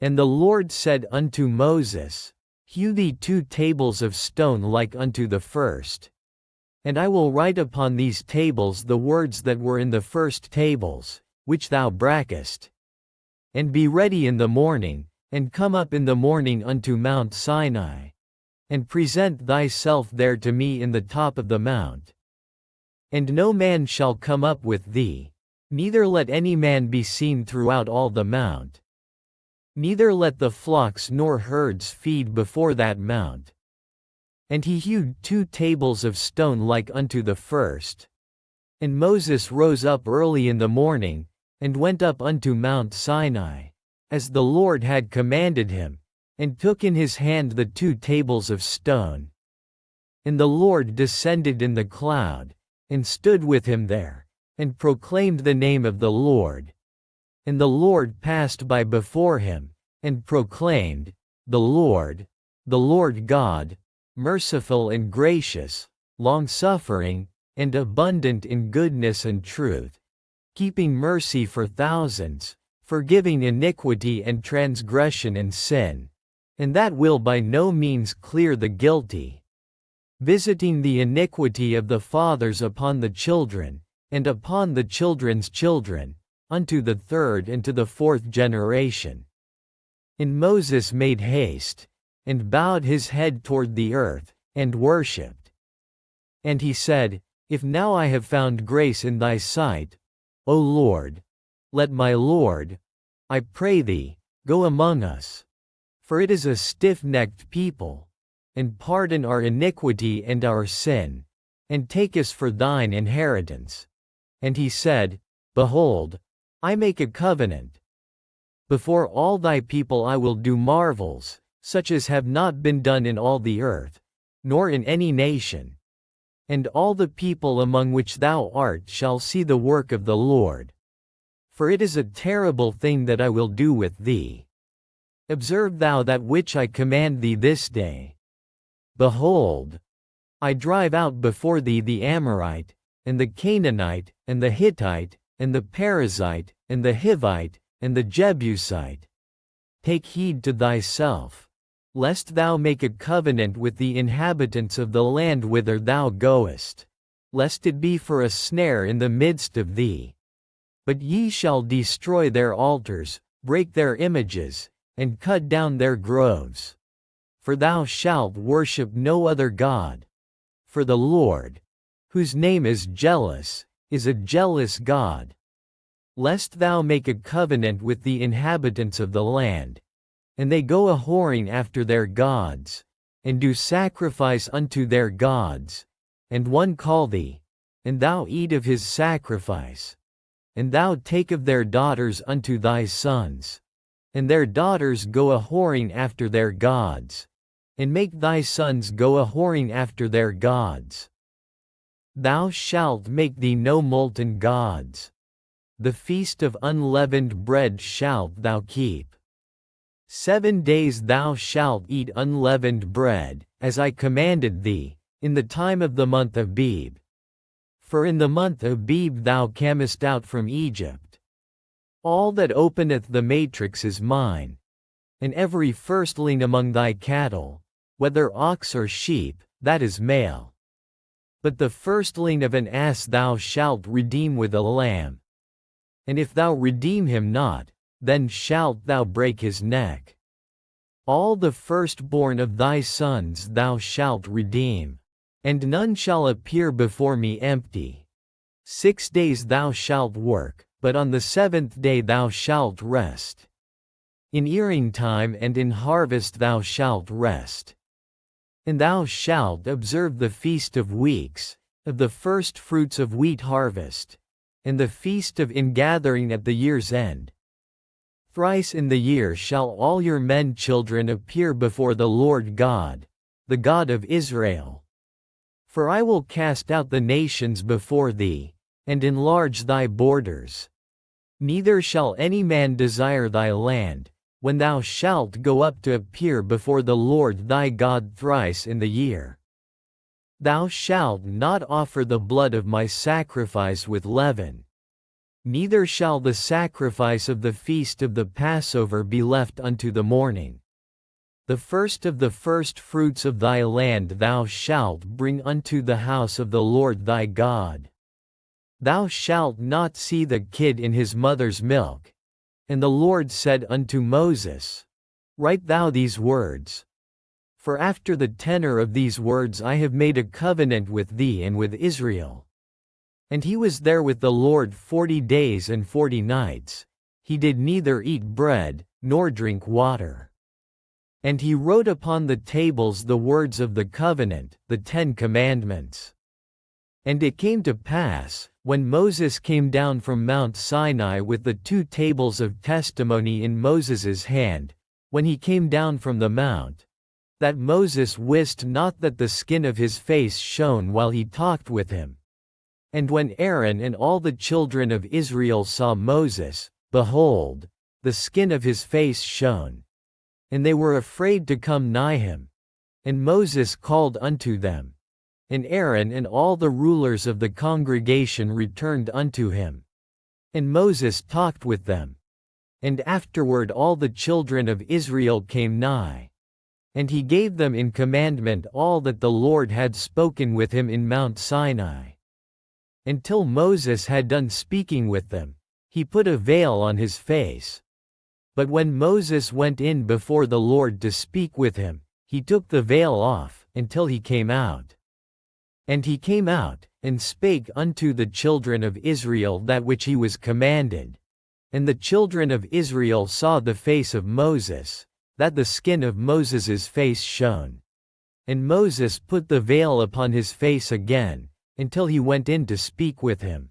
And the Lord said unto Moses, Hew thee 2 tables of stone like unto the first. And I will write upon these tables the words that were in the first tables, which thou brakest. And be ready in the morning, and come up in the morning unto Mount Sinai. And present thyself there to me in the top of the mount. And no man shall come up with thee, neither let any man be seen throughout all the mount. Neither let the flocks nor herds feed before that mount. And he hewed 2 tables of stone like unto the first. And Moses rose up early in the morning, and went up unto Mount Sinai, as the Lord had commanded him, and took in his hand the 2 tables of stone. And the Lord descended in the cloud, and stood with him there, and proclaimed the name of the Lord. And the Lord passed by before him, and proclaimed, The Lord God, merciful and gracious, long-suffering, and abundant in goodness and truth, keeping mercy for thousands, forgiving iniquity and transgression and sin, and that will by no means clear the guilty, visiting the iniquity of the fathers upon the children, and upon the children's children, unto the 3rd and to the 4th generation. And Moses made haste, and bowed his head toward the earth, and worshipped. And he said, If now I have found grace in thy sight, O Lord, let my Lord, I pray thee, go among us. For it is a stiff-necked people, and pardon our iniquity and our sin, and take us for thine inheritance. And he said, Behold, I make a covenant. Before all thy people I will do marvels, such as have not been done in all the earth, nor in any nation. And all the people among which thou art shall see the work of the Lord. For it is a terrible thing that I will do with thee. Observe thou that which I command thee this day. Behold, I drive out before thee the Amorite, and the Canaanite, and the Hittite, and the Perizzite, and the Hivite, and the Jebusite. Take heed to thyself, lest thou make a covenant with the inhabitants of the land whither thou goest, lest it be for a snare in the midst of thee. But ye shall destroy their altars, break their images, and cut down their groves. For thou shalt worship no other God. For the Lord, whose name is jealous, is a jealous God. Lest thou make a covenant with the inhabitants of the land, and they go a-whoring after their gods, and do sacrifice unto their gods, and one call thee, and thou eat of his sacrifice, and thou take of their daughters unto thy sons, and their daughters go a-whoring after their gods, and make thy sons go a-whoring after their gods. Thou shalt make thee no molten gods. The feast of unleavened bread shalt thou keep. 7 days thou shalt eat unleavened bread, as I commanded thee, in the time of the month of Abib. For in the month of Abib thou camest out from Egypt. All that openeth the matrix is mine, and every firstling among thy cattle, whether ox or sheep, that is male. But the firstling of an ass thou shalt redeem with a lamb. And if thou redeem him not, then shalt thou break his neck. All the firstborn of thy sons thou shalt redeem, and none shall appear before me empty. 6 days thou shalt work, but on the 7th day thou shalt rest. In earing time and in harvest thou shalt rest. And thou shalt observe the feast of weeks, of the first fruits of wheat harvest, and the feast of ingathering at the year's end. Thrice in the year shall all your men children appear before the Lord God, the God of Israel. For I will cast out the nations before thee, and enlarge thy borders. Neither shall any man desire thy land, when thou shalt go up to appear before the Lord thy God thrice in the year. Thou shalt not offer the blood of my sacrifice with leaven. Neither shall the sacrifice of the feast of the Passover be left unto the morning. The first of the first fruits of thy land thou shalt bring unto the house of the Lord thy God. Thou shalt not see the kid in his mother's milk. And the Lord said unto Moses, Write thou these words. For after the tenor of these words I have made a covenant with thee and with Israel. And he was there with the Lord 40 days and 40 nights. He did neither eat bread, nor drink water. And he wrote upon the tables the words of the covenant, the 10 commandments. And it came to pass, when Moses came down from Mount Sinai with the 2 tables of testimony in Moses' hand, when he came down from the mount, that Moses wist not that the skin of his face shone while he talked with him. And when Aaron and all the children of Israel saw Moses, behold, the skin of his face shone. And they were afraid to come nigh him. And Moses called unto them. And Aaron and all the rulers of the congregation returned unto him. And Moses talked with them. And afterward all the children of Israel came nigh. And he gave them in commandment all that the Lord had spoken with him in Mount Sinai. Until Moses had done speaking with them, he put a veil on his face. But when Moses went in before the Lord to speak with him, he took the veil off, until he came out. And he came out, and spake unto the children of Israel that which he was commanded. And the children of Israel saw the face of Moses, that the skin of Moses' face shone. And Moses put the veil upon his face again, until he went in to speak with him.